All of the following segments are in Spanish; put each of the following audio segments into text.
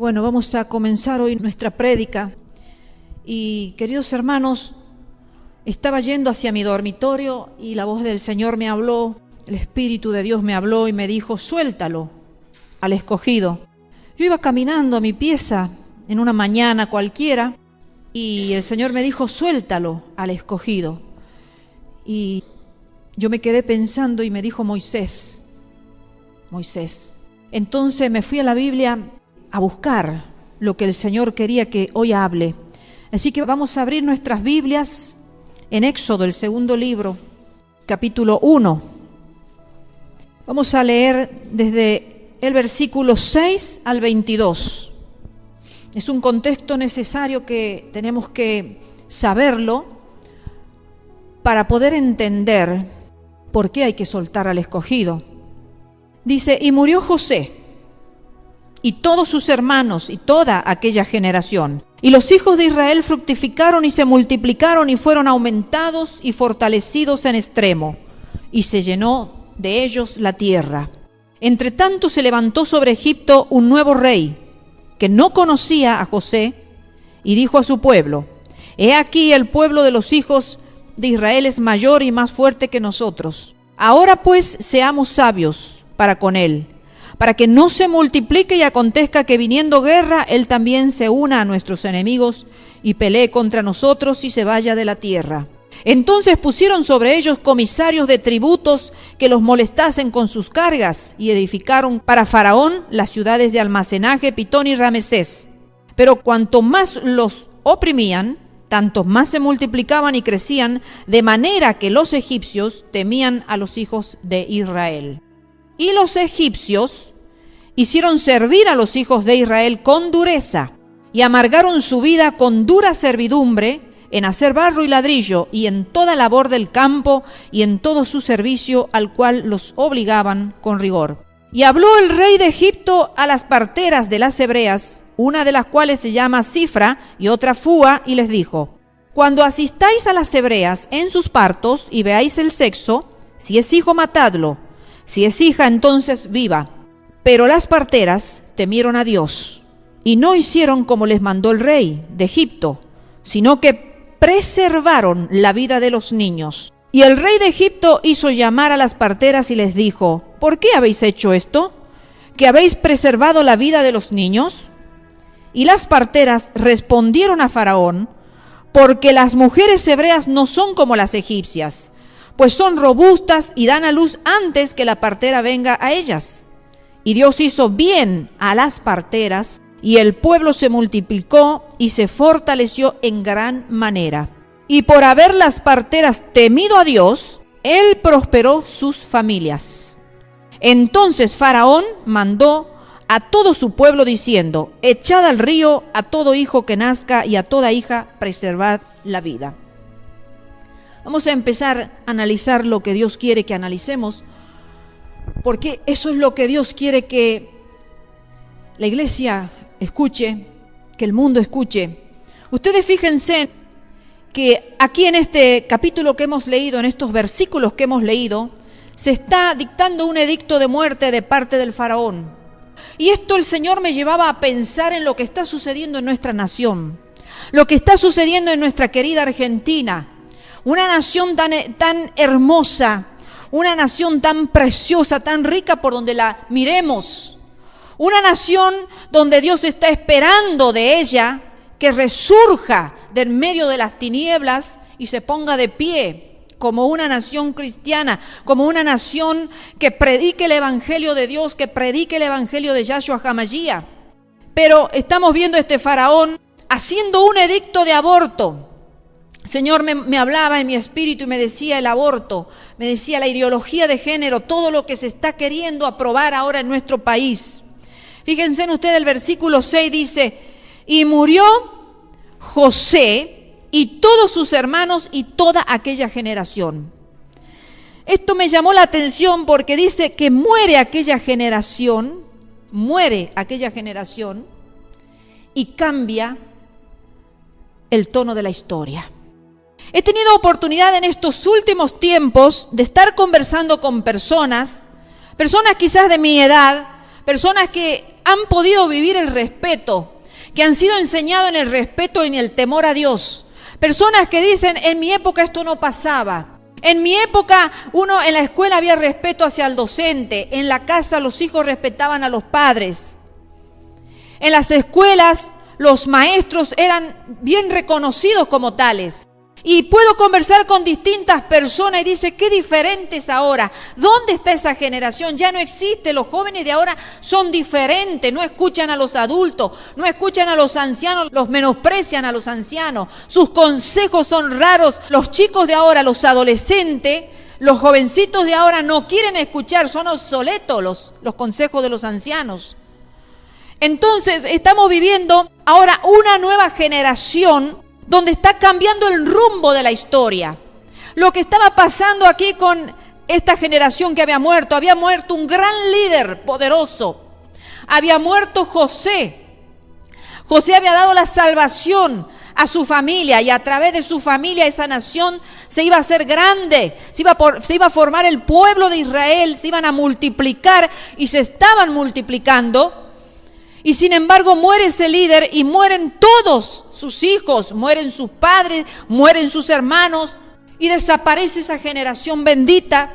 Bueno, vamos a comenzar hoy nuestra prédica. Y queridos hermanos, estaba yendo hacia mi dormitorio y la voz del Señor me habló, el Espíritu de Dios me habló y me dijo: suéltalo al escogido. Yo iba caminando a mi pieza en una mañana cualquiera y el Señor me dijo: suéltalo al escogido. Y yo me quedé pensando y me dijo: Moisés. Entonces me fui a la Biblia a buscar lo que el Señor quería que hoy hable. Así que vamos a abrir nuestras Biblias en Éxodo, el segundo libro, capítulo 1. Vamos a leer desde el versículo 6 al 22. Es un contexto necesario que tenemos que saberlo para poder entender por qué hay que soltar al escogido. Dice: y murió José, y todos sus hermanos, y toda aquella generación. Y los hijos de Israel fructificaron y se multiplicaron y fueron aumentados y fortalecidos en extremo, y se llenó de ellos la tierra. Entre tanto se levantó sobre Egipto un nuevo rey, que no conocía a José, y dijo a su pueblo: he aquí el pueblo de los hijos de Israel es mayor y más fuerte que nosotros. Ahora pues seamos sabios para con él, para que no se multiplique y acontezca que viniendo guerra, él también se una a nuestros enemigos y pelee contra nosotros y se vaya de la tierra. Entonces pusieron sobre ellos comisarios de tributos que los molestasen con sus cargas, y edificaron para Faraón las ciudades de almacenaje, Pitón y Ramesés. Pero cuanto más los oprimían, tanto más se multiplicaban y crecían, de manera que los egipcios temían a los hijos de Israel. Y los egipcios hicieron servir a los hijos de Israel con dureza, y amargaron su vida con dura servidumbre, en hacer barro y ladrillo, y en toda labor del campo, y en todo su servicio, al cual los obligaban con rigor. Y habló el rey de Egipto a las parteras de las hebreas, una de las cuales se llama Cifra y otra Fúa, y les dijo: cuando asistáis a las hebreas en sus partos y veáis el sexo, si es hijo, matadlo; si es hija, entonces viva. Pero las parteras temieron a Dios, y no hicieron como les mandó el rey de Egipto, sino que preservaron la vida de los niños. Y el rey de Egipto hizo llamar a las parteras y les dijo: ¿por qué habéis hecho esto? ¿Que habéis preservado la vida de los niños? Y las parteras respondieron a Faraón: porque las mujeres hebreas no son como las egipcias, pues son robustas y dan a luz antes que la partera venga a ellas. Y Dios hizo bien a las parteras, y el pueblo se multiplicó y se fortaleció en gran manera. Y por haber las parteras temido a Dios, él prosperó sus familias. Entonces Faraón mandó a todo su pueblo diciendo: echad al río a todo hijo que nazca y a toda hija preservad la vida. Vamos a empezar a analizar lo que Dios quiere que analicemos, porque eso es lo que Dios quiere que la iglesia escuche, que el mundo escuche. Ustedes fíjense que aquí en este capítulo que hemos leído, en estos versículos que hemos leído, se está dictando un edicto de muerte de parte del faraón. Y esto el Señor me llevaba a pensar en lo que está sucediendo en nuestra nación, lo que está sucediendo en nuestra querida Argentina, una nación tan hermosa, una nación tan preciosa, tan rica por donde la miremos. Una nación donde Dios está esperando de ella que resurja de en medio de las tinieblas y se ponga de pie como una nación cristiana, como una nación que predique el Evangelio de Dios, que predique el Evangelio de Yahshua HaMashiach. Pero estamos viendo a este faraón haciendo un edicto de aborto. El Señor me hablaba en mi espíritu y me decía el aborto, me decía la ideología de género, todo lo que se está queriendo aprobar ahora en nuestro país. Fíjense en ustedes, el versículo 6 dice: y murió José y todos sus hermanos y toda aquella generación. Esto me llamó la atención porque dice que muere aquella generación y cambia el tono de la historia. He tenido oportunidad en estos últimos tiempos de estar conversando con personas quizás de mi edad, personas que han podido vivir el respeto, que han sido enseñados en el respeto y en el temor a Dios. Personas que dicen, en mi época esto no pasaba. En mi época uno en la escuela había respeto hacia el docente, en la casa los hijos respetaban a los padres. En las escuelas los maestros eran bien reconocidos como tales. Y puedo conversar con distintas personas y dice, qué diferente es ahora. ¿Dónde está esa generación? Ya no existe. Los jóvenes de ahora son diferentes. No escuchan a los adultos, no escuchan a los ancianos, los menosprecian a los ancianos. Sus consejos son raros. Los chicos de ahora, los adolescentes, los jovencitos de ahora no quieren escuchar, son obsoletos los consejos de los ancianos. Entonces estamos viviendo ahora una nueva generación donde está cambiando el rumbo de la historia. Lo que estaba pasando aquí con esta generación que había muerto un gran líder poderoso, había muerto José. José había dado la salvación a su familia y a través de su familia esa nación se iba a hacer grande, se iba a formar el pueblo de Israel, se iban a multiplicar y se estaban multiplicando. Y sin embargo muere ese líder y mueren todos sus hijos, mueren sus padres, mueren sus hermanos y desaparece esa generación bendita,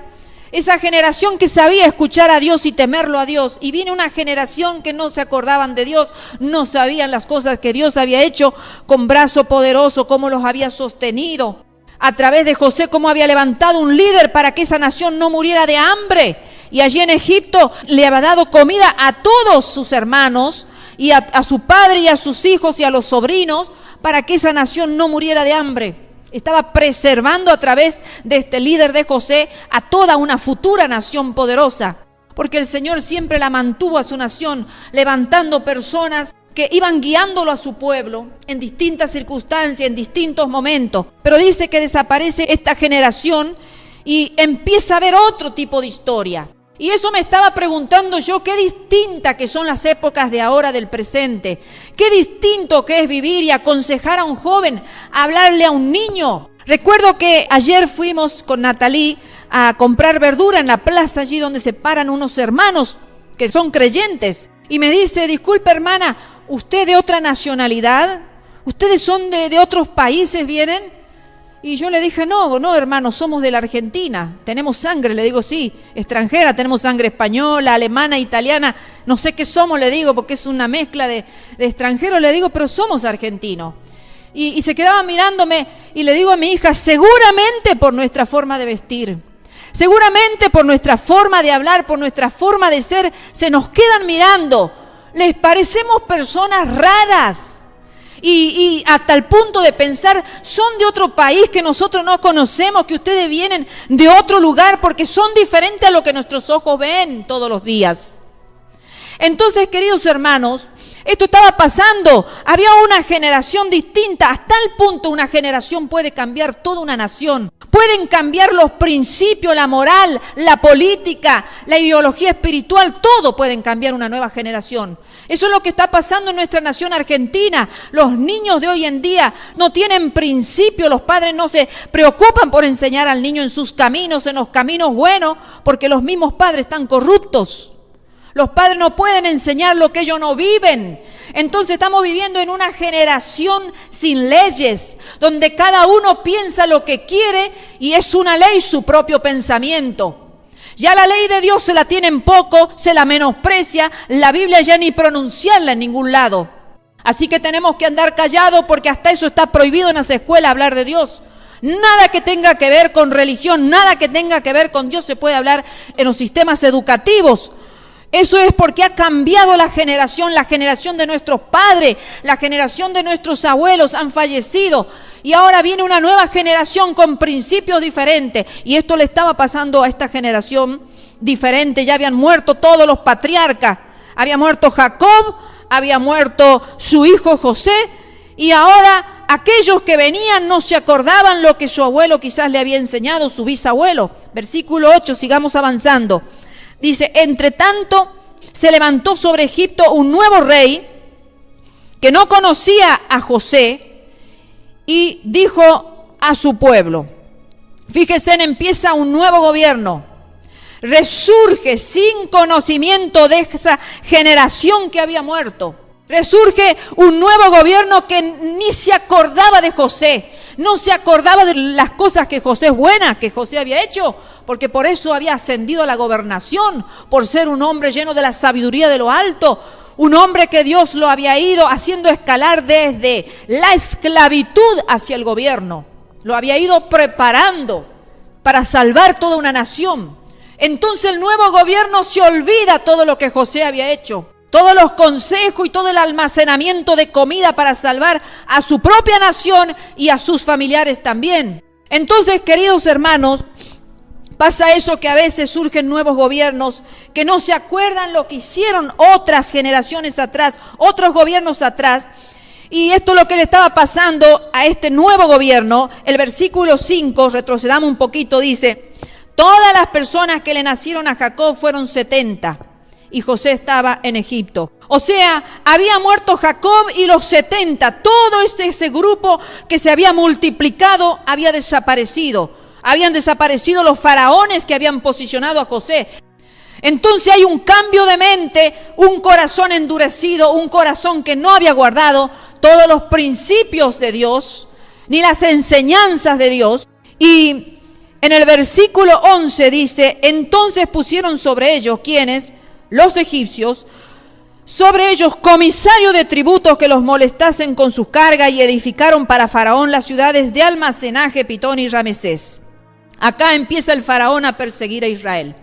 esa generación que sabía escuchar a Dios y temerlo a Dios. Y viene una generación que no se acordaban de Dios, no sabían las cosas que Dios había hecho con brazo poderoso, cómo los había sostenido. A través de José, cómo había levantado un líder para que esa nación no muriera de hambre. Y allí en Egipto le había dado comida a todos sus hermanos y a su padre y a sus hijos y a los sobrinos para que esa nación no muriera de hambre. Estaba preservando a través de este líder de José a toda una futura nación poderosa. Porque el Señor siempre la mantuvo a su nación, levantando personas que iban guiándolo a su pueblo en distintas circunstancias, en distintos momentos. Pero dice que desaparece esta generación y empieza a haber otro tipo de historia. Y eso me estaba preguntando yo, qué distinta que son las épocas de ahora del presente. Qué distinto que es vivir y aconsejar a un joven, hablarle a un niño. Recuerdo que ayer fuimos con Natalí a comprar verdura en la plaza allí donde se paran unos hermanos que son creyentes. Y me dice, disculpe hermana, ¿usted de otra nacionalidad? ¿Ustedes son de otros países, vienen? Y yo le dije, no hermano, somos de la Argentina, tenemos sangre, le digo, sí, extranjera, tenemos sangre española, alemana, italiana, no sé qué somos, le digo, porque es una mezcla de extranjeros, le digo, pero somos argentinos. Y se quedaba mirándome y le digo a mi hija, seguramente por nuestra forma de vestir, seguramente por nuestra forma de hablar, por nuestra forma de ser, se nos quedan mirando, les parecemos personas raras. Y hasta el punto de pensar, son de otro país que nosotros no conocemos, que ustedes vienen de otro lugar porque son diferentes a lo que nuestros ojos ven todos los días. Entonces, queridos hermanos, esto estaba pasando, había una generación distinta, hasta el punto una generación puede cambiar toda una nación. Pueden cambiar los principios, la moral, la política, la ideología espiritual, todo pueden cambiar una nueva generación. Eso es lo que está pasando en nuestra nación argentina. Los niños de hoy en día no tienen principios, los padres no se preocupan por enseñar al niño en sus caminos, en los caminos buenos, porque los mismos padres están corruptos. Los padres no pueden enseñar lo que ellos no viven. Entonces estamos viviendo en una generación sin leyes, donde cada uno piensa lo que quiere y es una ley su propio pensamiento. Ya la ley de Dios se la tienen poco, se la menosprecia, la Biblia ya ni pronunciarla en ningún lado. Así que tenemos que andar callados porque hasta eso está prohibido en las escuelas hablar de Dios. Nada que tenga que ver con religión, nada que tenga que ver con Dios se puede hablar en los sistemas educativos. Eso es porque ha cambiado la generación de nuestros padres, la generación de nuestros abuelos han fallecido y ahora viene una nueva generación con principios diferentes y esto le estaba pasando a esta generación diferente. Ya habían muerto todos los patriarcas, había muerto Jacob, había muerto su hijo José y ahora aquellos que venían no se acordaban lo que su abuelo quizás le había enseñado, su bisabuelo. Versículo 8, sigamos avanzando. Dice, entre tanto se levantó sobre Egipto un nuevo rey que no conocía a José y dijo a su pueblo, fíjense, empieza un nuevo gobierno. resurge sin conocimiento de esa generación que había muerto. Resurge un nuevo gobierno que ni se acordaba de José, no se acordaba de las cosas que José buenas que José había hecho, porque por eso había ascendido a la gobernación, por ser un hombre lleno de la sabiduría de lo alto, un hombre que Dios lo había ido haciendo escalar desde la esclavitud hacia el gobierno, lo había ido preparando para salvar toda una nación. Entonces el nuevo gobierno se olvida todo lo que José había hecho, todos los consejos y todo el almacenamiento de comida para salvar a su propia nación y a sus familiares también. Entonces, queridos hermanos, pasa eso que a veces surgen nuevos gobiernos que no se acuerdan lo que hicieron otras generaciones atrás, otros gobiernos atrás. Y esto es lo que le estaba pasando a este nuevo gobierno. El versículo 5, retrocedamos un poquito, dice: todas las personas que le nacieron a Jacob fueron 70. Y José estaba en Egipto. O sea, había muerto Jacob y los 70, todo ese grupo que se había multiplicado había desaparecido. Habían desaparecido los faraones que habían posicionado a José. Entonces hay un cambio de mente, un corazón endurecido, un corazón que no había guardado todos los principios de Dios, ni las enseñanzas de Dios. Y en el versículo 11 dice: entonces pusieron sobre ellos, ¿quiénes? Los egipcios, sobre ellos comisarios de tributos que los molestasen con sus cargas, y edificaron para Faraón las ciudades de almacenaje, Pitón y Ramesés. Acá empieza el Faraón a perseguir a Israel.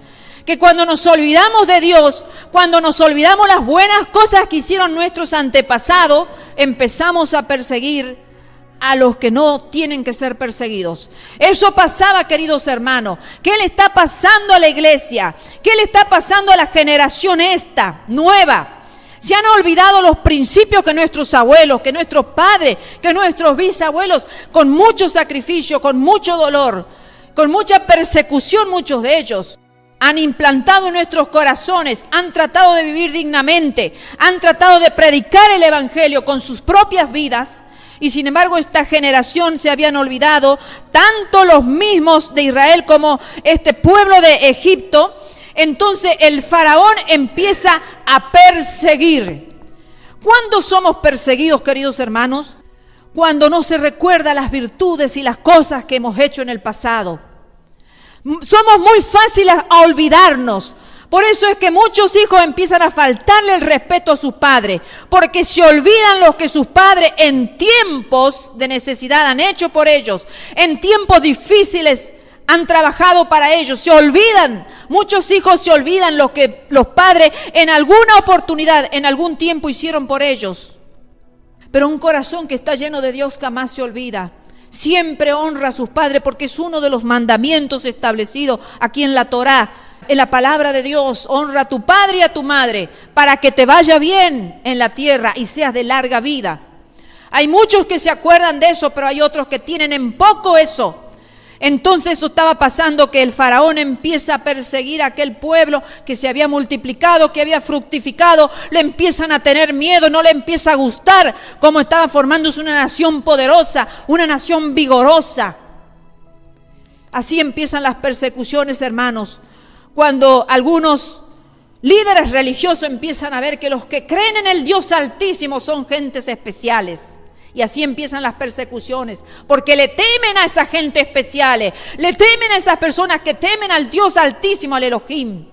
Que cuando nos olvidamos de Dios, cuando nos olvidamos las buenas cosas que hicieron nuestros antepasados, empezamos a perseguir a los que no tienen que ser perseguidos. Eso pasaba, queridos hermanos. ¿Qué le está pasando a la iglesia? ¿Qué le está pasando a la generación esta, nueva? Se han olvidado los principios que nuestros abuelos, que nuestros padres, que nuestros bisabuelos, con mucho sacrificio, con mucho dolor, con mucha persecución, muchos de ellos, han implantado en nuestros corazones, han tratado de vivir dignamente, han tratado de predicar el evangelio con sus propias vidas. Y sin embargo esta generación se habían olvidado, tanto los mismos de Israel como este pueblo de Egipto. Entonces el faraón empieza a perseguir. ¿Cuándo somos perseguidos, queridos hermanos? Cuando no se recuerda las virtudes y las cosas que hemos hecho en el pasado. Somos muy fáciles a olvidarnos. Por eso es que muchos hijos empiezan a faltarle el respeto a sus padres, porque se olvidan lo que sus padres en tiempos de necesidad han hecho por ellos, en tiempos difíciles han trabajado para ellos, se olvidan, muchos hijos se olvidan lo que los padres en alguna oportunidad, en algún tiempo hicieron por ellos. Pero un corazón que está lleno de Dios jamás se olvida. Siempre honra a sus padres, porque es uno de los mandamientos establecidos aquí en la Torá. En la palabra de Dios: honra a tu padre y a tu madre, para que te vaya bien en la tierra y seas de larga vida. Hay muchos que se acuerdan de eso, pero hay otros que tienen en poco eso. Entonces eso estaba pasando, que el faraón empieza a perseguir a aquel pueblo que se había multiplicado, que había fructificado. Le empiezan a tener miedo, no le empieza a gustar cómo estaba formándose una nación poderosa, una nación vigorosa. Así empiezan las persecuciones, hermanos. Cuando algunos líderes religiosos empiezan a ver que los que creen en el Dios Altísimo son gentes especiales. Y así empiezan las persecuciones, porque le temen a esa gente especiales, le temen a esas personas que temen al Dios Altísimo, al Elohim.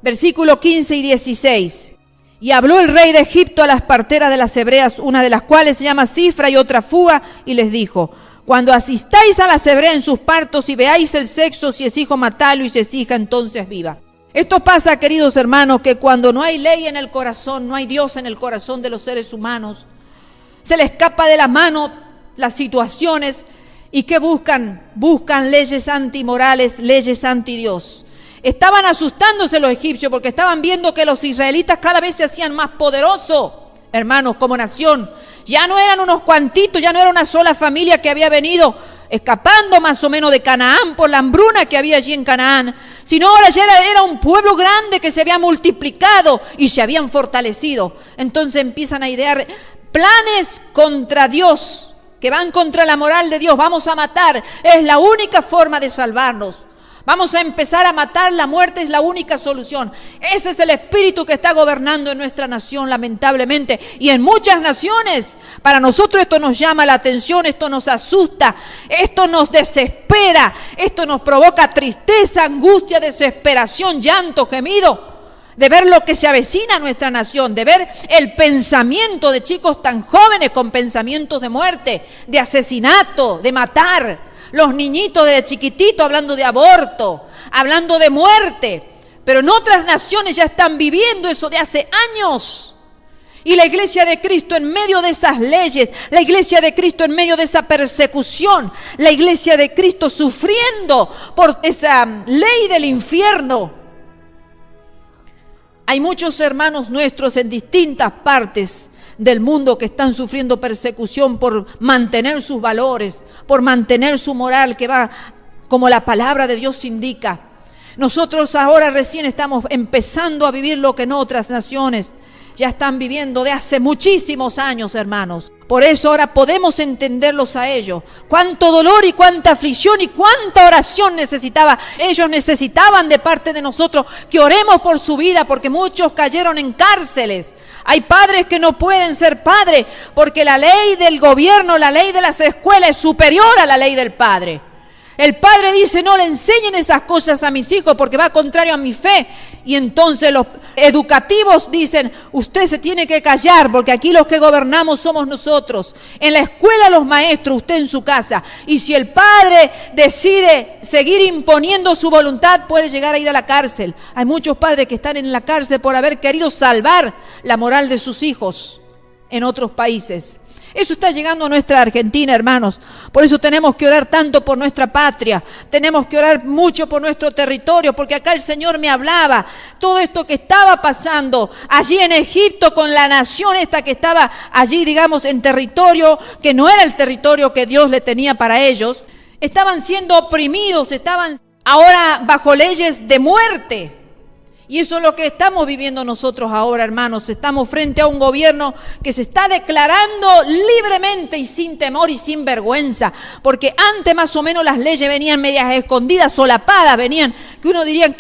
Versículo 15 y 16. Y habló el rey de Egipto a las parteras de las hebreas, una de las cuales se llama Cifra y otra Fúa, y les dijo: cuando asistáis a las hebreas en sus partos y veáis el sexo, si es hijo, matalo, y si es hija, entonces viva. Esto pasa, queridos hermanos, que cuando no hay ley en el corazón, no hay Dios en el corazón de los seres humanos, se le escapa de la mano las situaciones. ¿Y qué buscan? Buscan leyes antimorales, leyes antidios. Estaban asustándose los egipcios porque estaban viendo que los israelitas cada vez se hacían más poderosos, hermanos, como nación. Ya no eran unos cuantitos, ya no era una sola familia que había venido escapando más o menos de Canaán por la hambruna que había allí en Canaán, sino ahora ya era un pueblo grande que se había multiplicado y se habían fortalecido. Entonces empiezan a idear planes contra Dios, que van contra la moral de Dios. Vamos a matar, es la única forma de salvarnos. Vamos a empezar a matar, la muerte es la única solución. Ese es el espíritu que está gobernando en nuestra nación, lamentablemente, y en muchas naciones. Para nosotros esto nos llama la atención, esto nos asusta, esto nos desespera, esto nos provoca tristeza, angustia, desesperación, llanto, gemido, de ver lo que se avecina a nuestra nación, de ver el pensamiento de chicos tan jóvenes con pensamientos de muerte, de asesinato, de matar. Los niñitos desde chiquititos hablando de aborto, hablando de muerte. Pero en otras naciones ya están viviendo eso de hace años. Y la iglesia de Cristo en medio de esas leyes, la iglesia de Cristo en medio de esa persecución, la iglesia de Cristo sufriendo por esa ley del infierno. Hay muchos hermanos nuestros en distintas partes del mundo que están sufriendo persecución por mantener sus valores, por mantener su moral que va como la palabra de Dios indica. Nosotros ahora recién estamos empezando a vivir lo que en otras naciones ya están viviendo de hace muchísimos años, hermanos. Por eso ahora podemos entenderlos a ellos. Cuánto dolor y cuánta aflicción y cuánta oración necesitaba. Ellos necesitaban de parte de nosotros que oremos por su vida, porque muchos cayeron en cárceles. Hay padres que no pueden ser padres porque la ley del gobierno, la ley de las escuelas es superior a la ley del padre. El padre dice, no le enseñen esas cosas a mis hijos porque va contrario a mi fe. Y entonces los educativos dicen, usted se tiene que callar porque aquí los que gobernamos somos nosotros. En la escuela los maestros, usted en su casa. Y si el padre decide seguir imponiendo su voluntad, puede llegar a ir a la cárcel. Hay muchos padres que están en la cárcel por haber querido salvar la moral de sus hijos en otros países. Eso está llegando a nuestra Argentina, hermanos. Por eso tenemos que orar tanto por nuestra patria. Tenemos que orar mucho por nuestro territorio, porque acá el Señor me hablaba. Todo esto que estaba pasando allí en Egipto con la nación esta que estaba allí, digamos, en territorio que no era el territorio que Dios le tenía para ellos. Estaban siendo oprimidos, estaban ahora bajo leyes de muerte. Y eso es lo que estamos viviendo nosotros ahora, hermanos. Estamos frente a un gobierno que se está declarando libremente y sin temor y sin vergüenza. Porque antes más o menos las leyes venían medias escondidas, solapadas, venían, que uno diría,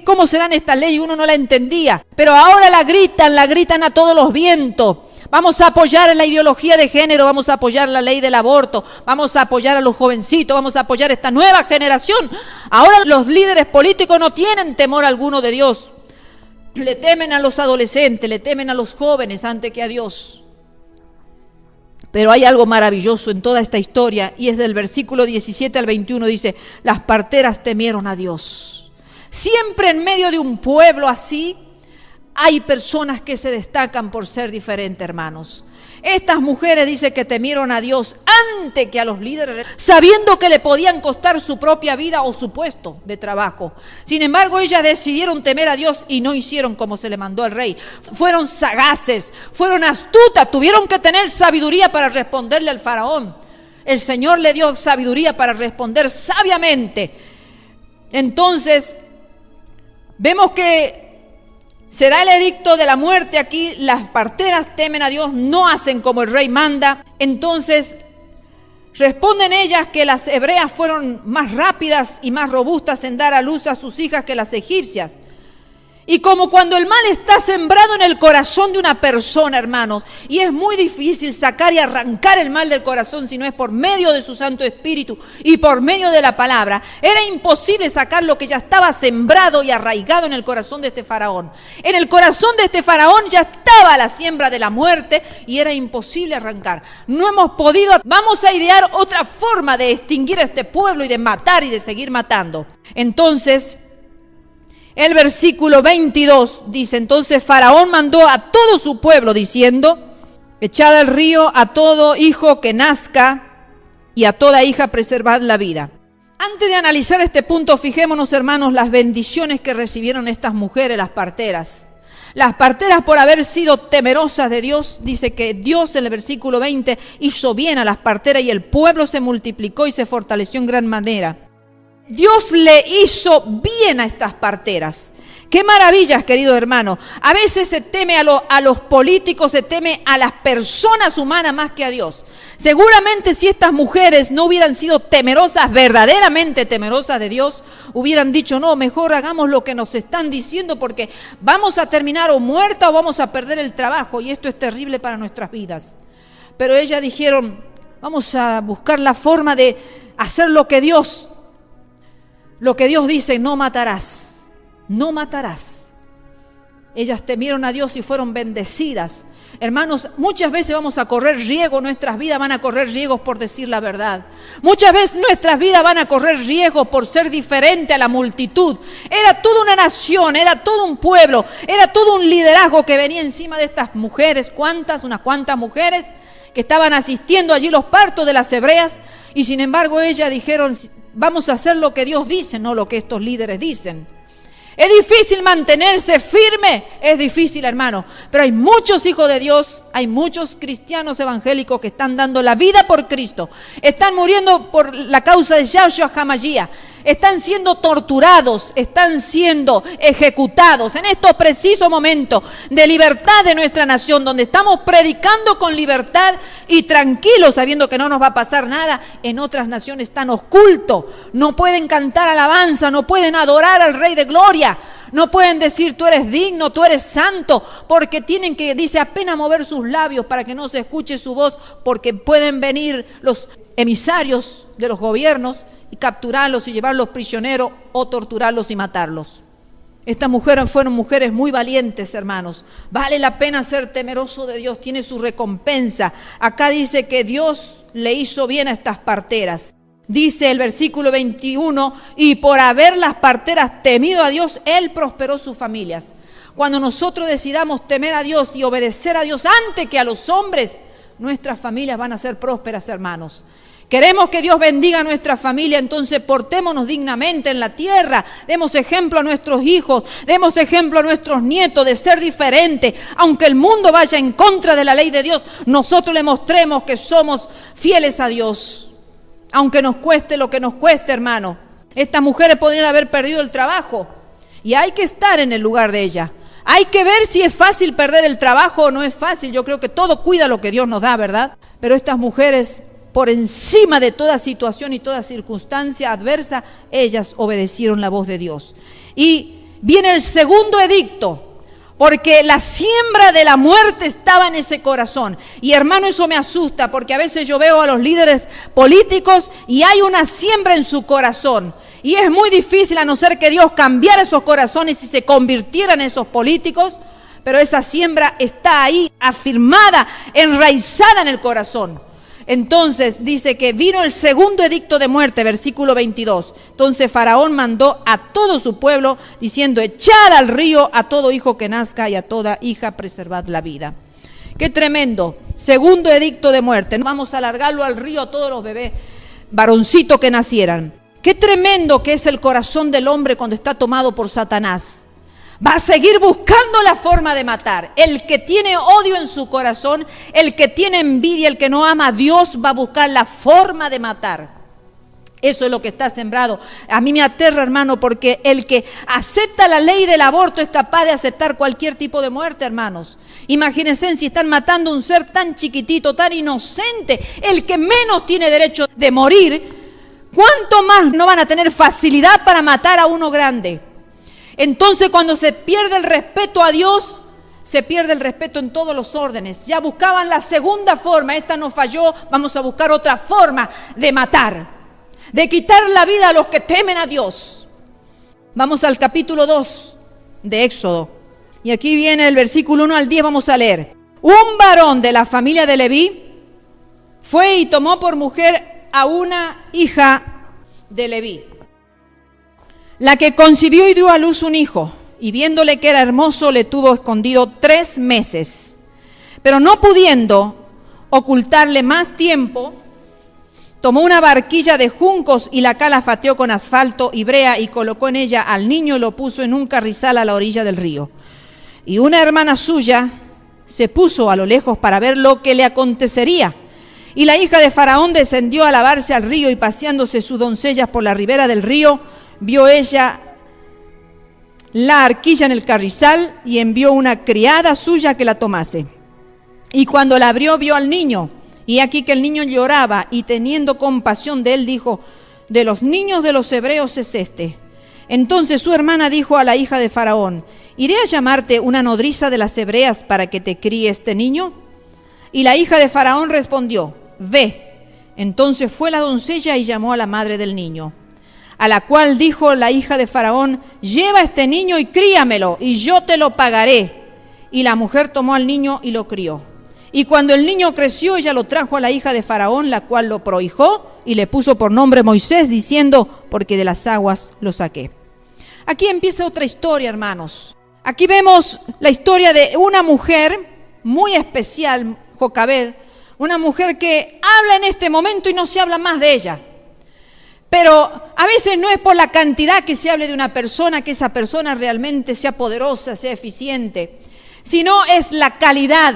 ¿cómo serán estas leyes? Uno no la entendía. Pero ahora la gritan a todos los vientos. Vamos a apoyar la ideología de género, vamos a apoyar la ley del aborto, vamos a apoyar a los jovencitos, vamos a apoyar esta nueva generación. Ahora los líderes políticos no tienen temor alguno de Dios. Le temen a los adolescentes, le temen a los jóvenes antes que a Dios. Pero hay algo maravilloso en toda esta historia y es del versículo 17 al 21, dice, las parteras temieron a Dios. Siempre en medio de un pueblo así, hay personas que se destacan por ser diferentes, hermanos. Estas mujeres dice que temieron a Dios antes que a los líderes, sabiendo que le podían costar su propia vida o su puesto de trabajo. Sin embargo, ellas decidieron temer a Dios y no hicieron como se le mandó al rey. Fueron sagaces, fueron astutas, tuvieron que tener sabiduría para responderle al faraón. El Señor le dio sabiduría para responder sabiamente. Entonces, vemos que se da el edicto de la muerte aquí, las parteras temen a Dios, no hacen como el rey manda. Entonces responden ellas que las hebreas fueron más rápidas y más robustas en dar a luz a sus hijas que las egipcias. Y como cuando el mal está sembrado en el corazón de una persona, hermanos, y es muy difícil sacar y arrancar el mal del corazón si no es por medio de su Santo Espíritu y por medio de la palabra, era imposible sacar lo que ya estaba sembrado y arraigado en el corazón de este faraón. En el corazón de este faraón ya estaba la siembra de la muerte y era imposible arrancar. No hemos podido, vamos a idear otra forma de extinguir a este pueblo y de matar y de seguir matando. Entonces, el versículo 22 dice, entonces Faraón mandó a todo su pueblo diciendo, echad al río a todo hijo que nazca y a toda hija preservad la vida. Antes de analizar este punto, fijémonos, hermanos, las bendiciones que recibieron estas mujeres, las parteras. Las parteras, por haber sido temerosas de Dios, dice que Dios en el versículo 20 hizo bien a las parteras y el pueblo se multiplicó y se fortaleció en gran manera. Dios le hizo bien a estas parteras. ¡Qué maravillas, querido hermano! A veces se teme a los políticos, se teme a las personas humanas más que a Dios. Seguramente si estas mujeres no hubieran sido temerosas, verdaderamente temerosas de Dios, hubieran dicho, no, mejor hagamos lo que nos están diciendo porque vamos a terminar o muerta o vamos a perder el trabajo y esto es terrible para nuestras vidas. Pero ellas dijeron, vamos a buscar la forma de hacer lo que Dios dice, no matarás. No matarás. Ellas temieron a Dios y fueron bendecidas. Hermanos, muchas veces vamos a correr riesgo, nuestras vidas van a correr riesgos por decir la verdad. Muchas veces nuestras vidas van a correr riesgos por ser diferente a la multitud. Era toda una nación, era todo un pueblo, era todo un liderazgo que venía encima de estas mujeres. Unas cuantas mujeres que estaban asistiendo allí los partos de las hebreas y sin embargo ellas dijeron, vamos a hacer lo que Dios dice, no lo que estos líderes dicen. Es difícil mantenerse firme, es difícil, hermano, pero hay muchos hijos de Dios, hay muchos cristianos evangélicos que están dando la vida por Cristo, están muriendo por la causa de Yahshua HaMashiach, están siendo torturados, están siendo ejecutados en estos precisos momentos de libertad de nuestra nación, donde estamos predicando con libertad y tranquilos, sabiendo que no nos va a pasar nada. En otras naciones están ocultos, no pueden cantar alabanza, no pueden adorar al Rey de Gloria, no pueden decir tú eres digno, tú eres santo, porque tienen que, dice, apenas mover sus labios para que no se escuche su voz, porque pueden venir los emisarios de los gobiernos y capturarlos y llevarlos prisioneros o torturarlos y matarlos. Estas mujeres fueron mujeres muy valientes, hermanos. Vale la pena ser temeroso de Dios, tiene su recompensa. Acá dice que Dios le hizo bien a estas parteras. Dice el versículo 21, y por haber las parteras temido a Dios, Él prosperó sus familias. Cuando nosotros decidamos temer a Dios y obedecer a Dios antes que a los hombres, nuestras familias van a ser prósperas, hermanos. Queremos que Dios bendiga a nuestra familia, entonces portémonos dignamente en la tierra, demos ejemplo a nuestros hijos, demos ejemplo a nuestros nietos de ser diferentes. Aunque el mundo vaya en contra de la ley de Dios, nosotros le mostremos que somos fieles a Dios. Aunque nos cueste lo que nos cueste, hermano. Estas mujeres podrían haber perdido el trabajo y hay que estar en el lugar de ellas. Hay que ver si es fácil perder el trabajo o no es fácil. Yo creo que todo cuida lo que Dios nos da, ¿verdad? Pero estas mujeres, por encima de toda situación y toda circunstancia adversa, ellas obedecieron la voz de Dios. Y viene el segundo edicto, porque la siembra de la muerte estaba en ese corazón. Y hermano, eso me asusta, porque a veces yo veo a los líderes políticos y hay una siembra en su corazón. Y es muy difícil, a no ser que Dios cambiara esos corazones y se convirtieran en esos políticos, pero esa siembra está ahí, afirmada, enraizada en el corazón. Entonces dice que vino el segundo edicto de muerte, versículo 22. Entonces Faraón mandó a todo su pueblo diciendo, echad al río a todo hijo que nazca y a toda hija preservad la vida. Qué tremendo, segundo edicto de muerte. Vamos a largarlo al río a todos los bebés varoncitos que nacieran. Qué tremendo que es el corazón del hombre cuando está tomado por Satanás. Va a seguir buscando la forma de matar. El que tiene odio en su corazón, el que tiene envidia, el que no ama a Dios, va a buscar la forma de matar. Eso es lo que está sembrado. A mí me aterra, hermano, porque el que acepta la ley del aborto es capaz de aceptar cualquier tipo de muerte, hermanos. Imagínense si están matando a un ser tan chiquitito, tan inocente, el que menos tiene derecho de morir, ¿cuánto más no van a tener facilidad para matar a uno grande? Entonces cuando se pierde el respeto a Dios, se pierde el respeto en todos los órdenes. Ya buscaban la segunda forma, esta no falló, vamos a buscar otra forma de matar, de quitar la vida a los que temen a Dios. Vamos al capítulo 2 de Éxodo. Y aquí viene el versículo 1 al 10, vamos a leer. Un varón de la familia de Leví fue y tomó por mujer a una hija de Leví, la que concibió y dio a luz un hijo, y viéndole que era hermoso, le tuvo escondido 3 meses. Pero no pudiendo ocultarle más tiempo, tomó una barquilla de juncos y la calafateó con asfalto y brea y colocó en ella al niño y lo puso en un carrizal a la orilla del río. Y una hermana suya se puso a lo lejos para ver lo que le acontecería. Y la hija de Faraón descendió a lavarse al río, y paseándose sus doncellas por la ribera del río, vio ella la arquilla en el carrizal, y envió una criada suya que la tomase. Y cuando la abrió, vio al niño, y aquí que el niño lloraba, y teniendo compasión de él, dijo: de los niños de los hebreos es este. Entonces su hermana dijo a la hija de Faraón: ¿iré a llamarte una nodriza de las hebreas para que te críe este niño? Y la hija de Faraón respondió: ve. Entonces fue la doncella y llamó a la madre del niño. A la cual dijo la hija de Faraón: lleva este niño y críamelo, y yo te lo pagaré. Y la mujer tomó al niño y lo crió. Y cuando el niño creció, ella lo trajo a la hija de Faraón, la cual lo prohijó y le puso por nombre Moisés, diciendo: porque de las aguas lo saqué. Aquí empieza otra historia, hermanos. Aquí vemos la historia de una mujer muy especial, Jocabed, una mujer que habla en este momento y no se habla más de ella. Pero a veces no es por la cantidad que se hable de una persona, que esa persona realmente sea poderosa, sea eficiente, sino es la calidad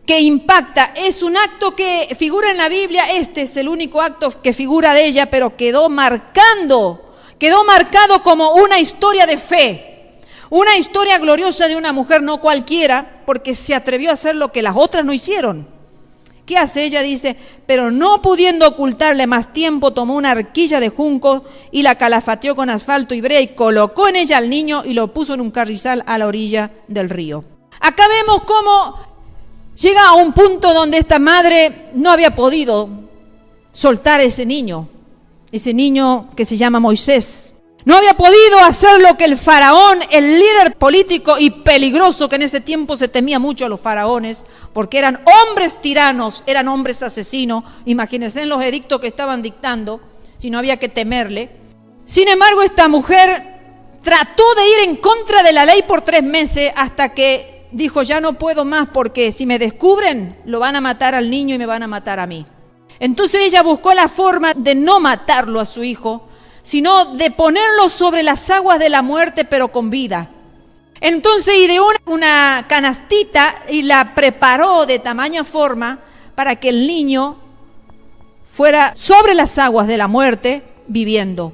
que impacta. Es un acto que figura en la Biblia. Este es el único acto que figura de ella, pero quedó marcado como una historia de fe, una historia gloriosa de una mujer no cualquiera, porque se atrevió a hacer lo que las otras no hicieron. ¿Qué hace ella? Dice: pero no pudiendo ocultarle más tiempo, tomó una arquilla de junco y la calafateó con asfalto y brea, y colocó en ella al niño y lo puso en un carrizal a la orilla del río. Acá vemos cómo llega a un punto donde esta madre no había podido soltar a ese niño que se llama Moisés. No había podido hacer lo que el faraón, el líder político y peligroso, que en ese tiempo se temía mucho a los faraones, porque eran hombres tiranos, eran hombres asesinos. Imagínense en los edictos que estaban dictando, si no había que temerle. Sin embargo, esta mujer trató de ir en contra de la ley por 3 meses, hasta que dijo: ya no puedo más, porque si me descubren, lo van a matar al niño y me van a matar a mí. Entonces ella buscó la forma de no matarlo a su hijo, sino de ponerlo sobre las aguas de la muerte, pero con vida. Entonces ideó una canastita y la preparó de tamaña forma para que el niño fuera sobre las aguas de la muerte viviendo.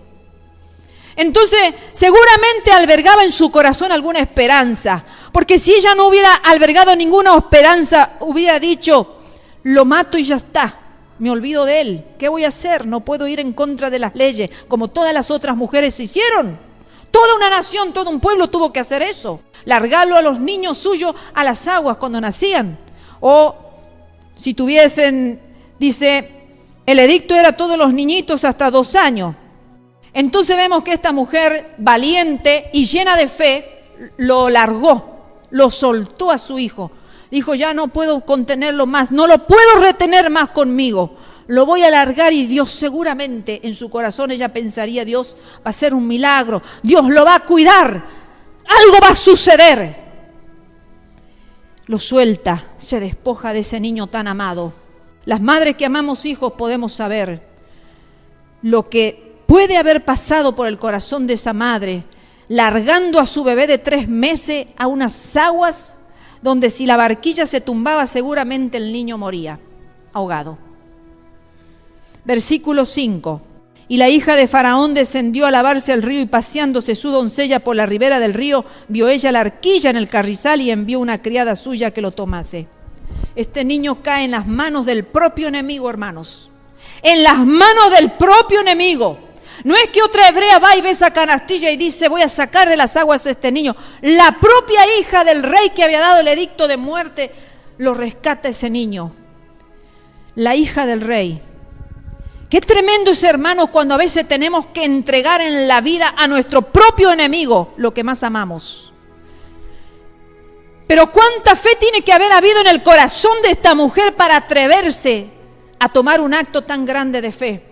Entonces seguramente albergaba en su corazón alguna esperanza, porque si ella no hubiera albergado ninguna esperanza, hubiera dicho: lo mato y ya está. Me olvido de él. ¿Qué voy a hacer? No puedo ir en contra de las leyes, como todas las otras mujeres hicieron. Toda una nación, todo un pueblo tuvo que hacer eso. Largarlo a los niños suyos a las aguas cuando nacían. O si tuviesen, dice, el edicto era todos los niñitos hasta 2 años. Entonces vemos que esta mujer valiente y llena de fe lo largó, lo soltó a su hijo. Dijo: ya no puedo contenerlo más, no lo puedo retener más conmigo, lo voy a largar. Y Dios seguramente en su corazón ella pensaría: Dios va a hacer un milagro, Dios lo va a cuidar, algo va a suceder. Lo suelta, se despoja de ese niño tan amado. Las madres que amamos hijos podemos saber lo que puede haber pasado por el corazón de esa madre, largando a su bebé de 3 meses a unas aguas donde si la barquilla se tumbaba seguramente el niño moría ahogado. Versículo 5. Y la hija de Faraón descendió a lavarse al río, y paseándose su doncella por la ribera del río, vio ella la arquilla en el carrizal y envió una criada suya que lo tomase. Este niño cae en las manos del propio enemigo, hermanos. En las manos del propio enemigo. No es que otra hebrea va y ve esa canastilla y dice: voy a sacar de las aguas a este niño. La propia hija del rey que había dado el edicto de muerte lo rescata a ese niño. La hija del rey. Qué tremendo es, hermanos, cuando a veces tenemos que entregar en la vida a nuestro propio enemigo lo que más amamos. Pero cuánta fe tiene que haber habido en el corazón de esta mujer para atreverse a tomar un acto tan grande de fe.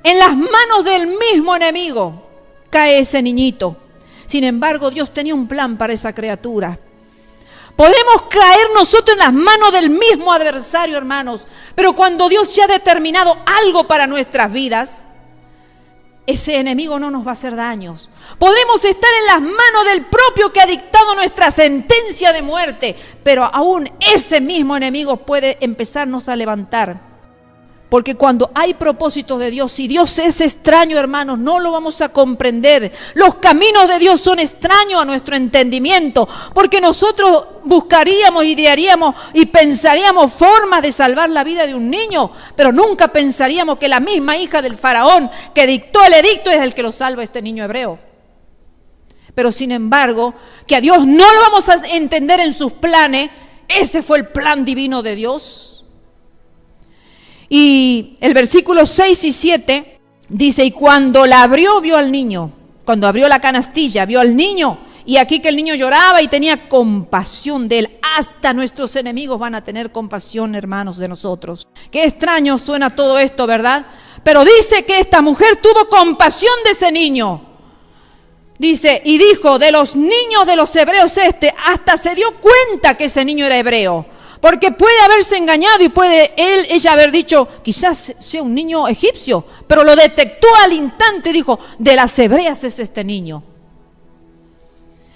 En las manos del mismo enemigo cae ese niñito. Sin embargo, Dios tenía un plan para esa criatura. Podemos caer nosotros en las manos del mismo adversario, hermanos, pero cuando Dios ya ha determinado algo para nuestras vidas, ese enemigo no nos va a hacer daños. Podremos estar en las manos del propio que ha dictado nuestra sentencia de muerte, pero aún ese mismo enemigo puede empezarnos a levantar. Porque cuando hay propósitos de Dios, si Dios es extraño, hermanos, no lo vamos a comprender. Los caminos de Dios son extraños a nuestro entendimiento, porque nosotros buscaríamos, idearíamos y pensaríamos formas de salvar la vida de un niño, pero nunca pensaríamos que la misma hija del faraón que dictó el edicto es el que lo salva a este niño hebreo. Pero sin embargo, que a Dios no lo vamos a entender en sus planes, ese fue el plan divino de Dios. Y el versículo 6 y 7 dice, y cuando la abrió, vio al niño. Cuando abrió la canastilla, vio al niño. Y aquí que el niño lloraba y tenía compasión de él. Hasta nuestros enemigos van a tener compasión, hermanos, de nosotros. Qué extraño suena todo esto, ¿verdad? Pero dice que esta mujer tuvo compasión de ese niño. Dice, y dijo, de los niños de los hebreos hasta se dio cuenta que ese niño era hebreo. Porque puede haberse engañado y puede ella haber dicho, quizás sea un niño egipcio, pero lo detectó al instante, dijo, de las hebreas es este niño.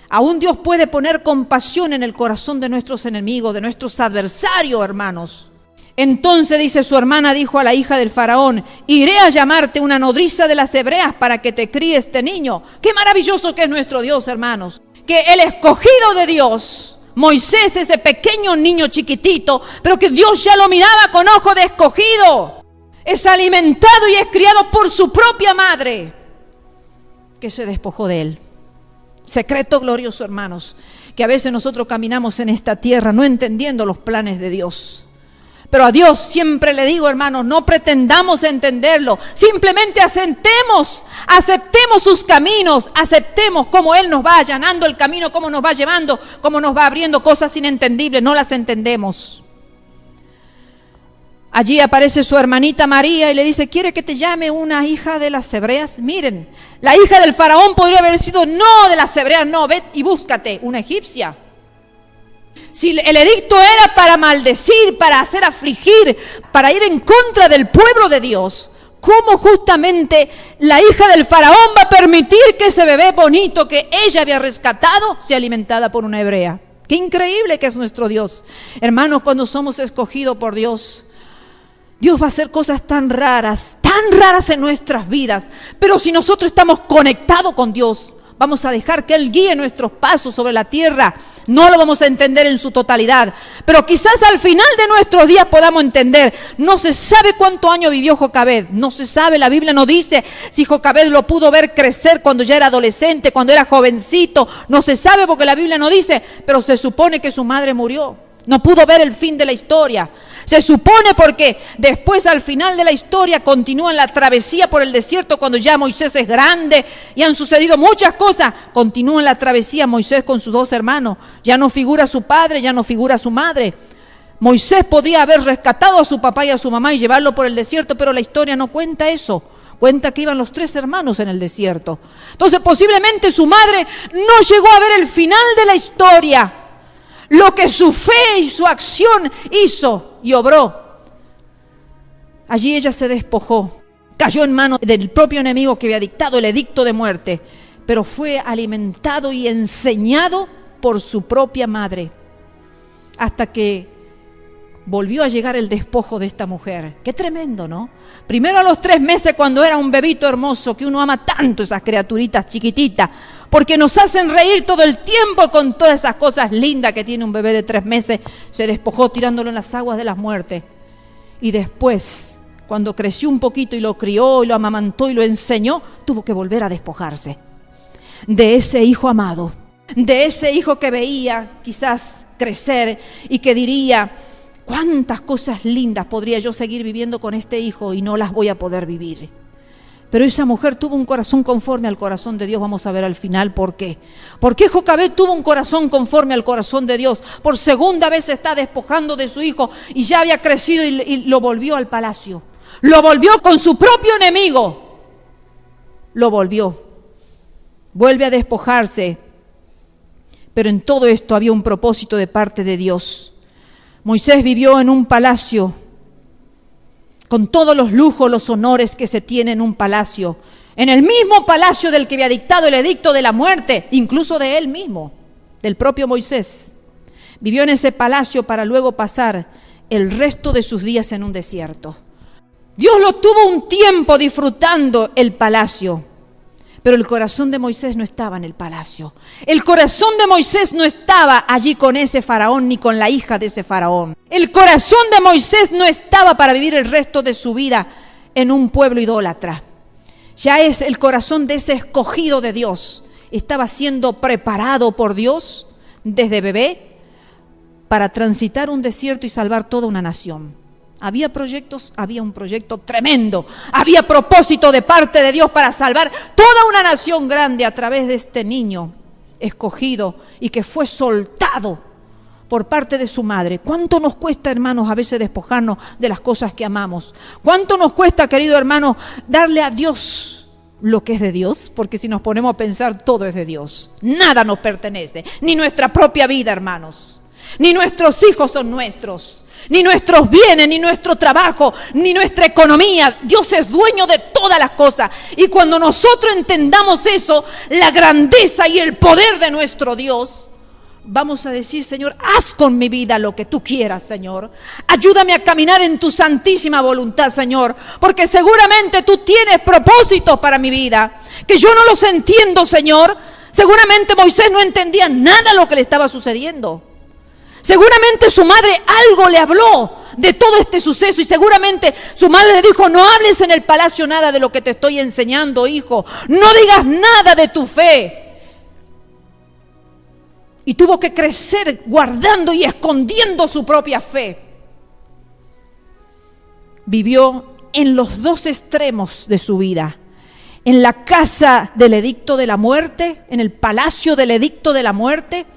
Aún Dios puede poner compasión en el corazón de nuestros enemigos, de nuestros adversarios, hermanos. Entonces dice, su hermana dijo a la hija del faraón, iré a llamarte una nodriza de las hebreas para que te críe este niño. Qué maravilloso que es nuestro Dios, hermanos. Que el escogido de Dios, Moisés, ese pequeño niño chiquitito, pero que Dios ya lo miraba con ojo de escogido. Es alimentado y es criado por su propia madre, que se despojó de él. Secreto glorioso, hermanos, que a veces nosotros caminamos en esta tierra no entendiendo los planes de Dios. Pero a Dios siempre le digo, hermanos, no pretendamos entenderlo. Simplemente aceptemos sus caminos, aceptemos cómo Él nos va allanando el camino, cómo nos va llevando, cómo nos va abriendo cosas inentendibles, no las entendemos. Allí aparece su hermanita María y le dice, ¿quiere que te llame una hija de las hebreas? Miren, la hija del faraón podría haber sido, no de las hebreas, no, ve y búscate una egipcia. Si el edicto era para maldecir, para hacer afligir, para ir en contra del pueblo de Dios, ¿cómo justamente la hija del faraón va a permitir que ese bebé bonito que ella había rescatado sea alimentada por una hebrea? ¡Qué increíble que es nuestro Dios! Hermanos, cuando somos escogidos por Dios, Dios va a hacer cosas tan raras en nuestras vidas. Pero si nosotros estamos conectados con Dios, vamos a dejar que Él guíe nuestros pasos sobre la tierra. No lo vamos a entender en su totalidad, pero quizás al final de nuestros días podamos entender. No se sabe cuántos años vivió Jocabed, no se sabe, la Biblia no dice si Jocabed lo pudo ver crecer cuando ya era adolescente, cuando era jovencito, no se sabe porque la Biblia no dice, pero se supone que su madre murió. No pudo ver el fin de la historia. Se supone porque después al final de la historia continúan la travesía por el desierto cuando ya Moisés es grande y han sucedido muchas cosas. Continúa la travesía Moisés con sus dos hermanos. Ya no figura su padre, ya no figura su madre. Moisés podría haber rescatado a su papá y a su mamá y llevarlo por el desierto, pero la historia no cuenta eso. Cuenta que iban los 3 hermanos en el desierto. Entonces posiblemente su madre no llegó a ver el final de la historia. Lo que su fe y su acción hizo y obró. Allí ella se despojó, cayó en manos del propio enemigo que había dictado el edicto de muerte, pero fue alimentado y enseñado por su propia madre, hasta que volvió a llegar el despojo de esta mujer. Qué tremendo, ¿no? Primero a los 3 meses, cuando era un bebito hermoso, que uno ama tanto esas criaturitas chiquititas, porque nos hacen reír todo el tiempo con todas esas cosas lindas que tiene un bebé de 3 meses, se despojó tirándolo en las aguas de las muertes. Y después, cuando creció un poquito y lo crió y lo amamantó y lo enseñó, tuvo que volver a despojarse de ese hijo amado, de ese hijo que veía quizás crecer y que diría, ¿cuántas cosas lindas podría yo seguir viviendo con este hijo y no las voy a poder vivir? Pero esa mujer tuvo un corazón conforme al corazón de Dios. Vamos a ver al final por qué. ¿Por qué Jocabed tuvo un corazón conforme al corazón de Dios? Por segunda vez se está despojando de su hijo y ya había crecido y lo volvió al palacio. Lo volvió con su propio enemigo. Lo volvió. Vuelve a despojarse. Pero en todo esto había un propósito de parte de Dios. Moisés vivió en un palacio con todos los lujos, los honores que se tiene en un palacio, en el mismo palacio del que había dictado el edicto de la muerte, incluso de él mismo, del propio Moisés. Vivió en ese palacio para luego pasar el resto de sus días en un desierto. Dios lo tuvo un tiempo disfrutando el palacio, pero el corazón de Moisés no estaba en el palacio. El corazón de Moisés no estaba allí con ese faraón ni con la hija de ese faraón. El corazón de Moisés no estaba para vivir el resto de su vida en un pueblo idólatra. Ya es el corazón de ese escogido de Dios. Estaba siendo preparado por Dios desde bebé para transitar un desierto y salvar toda una nación. Había proyectos, había un proyecto tremendo. Había propósito de parte de Dios para salvar toda una nación grande a través de este niño escogido y que fue soltado por parte de su madre. ¿Cuánto nos cuesta, hermanos, a veces despojarnos de las cosas que amamos? ¿Cuánto nos cuesta, querido hermano, darle a Dios lo que es de Dios? Porque si nos ponemos a pensar, todo es de Dios. Nada nos pertenece, ni nuestra propia vida, hermanos. Ni nuestros hijos son nuestros, ni nuestros bienes, ni nuestro trabajo, ni nuestra economía. Dios es dueño de todas las cosas. Y cuando nosotros entendamos eso, la grandeza y el poder de nuestro Dios, vamos a decir: Señor, haz con mi vida lo que tú quieras, Señor. Ayúdame a caminar en tu santísima voluntad, Señor, porque seguramente tú tienes propósitos para mi vida, que yo no los entiendo, Señor. Seguramente Moisés no entendía nada de lo que le estaba sucediendo. Seguramente su madre algo le habló de todo este suceso y seguramente su madre le dijo: no hables en el palacio nada de lo que te estoy enseñando, hijo. No digas nada de tu fe. Y tuvo que crecer guardando y escondiendo su propia fe. Vivió en los dos extremos de su vida. En la casa del edicto de la muerte, en el palacio del edicto de la muerte.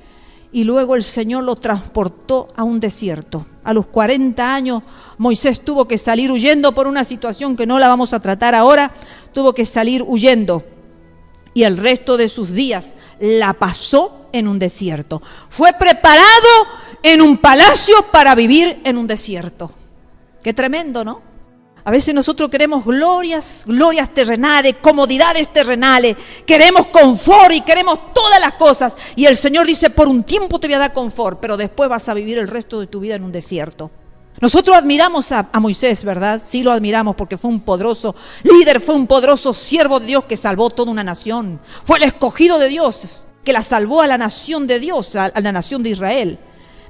Y luego el Señor lo transportó a un desierto. A los 40 años Moisés tuvo que salir huyendo por una situación que no la vamos a tratar ahora. Tuvo que salir huyendo. Y el resto de sus días la pasó en un desierto. Fue preparado en un palacio para vivir en un desierto. Qué tremendo, ¿no? A veces nosotros queremos glorias terrenales, comodidades terrenales, queremos confort y queremos todas las cosas. Y el Señor dice: por un tiempo te voy a dar confort, pero después vas a vivir el resto de tu vida en un desierto. Nosotros admiramos a Moisés, ¿verdad? Sí lo admiramos porque fue un poderoso líder, fue un poderoso siervo de Dios que salvó toda una nación. Fue el escogido de Dios que la salvó a la nación de Dios, a la nación de Israel,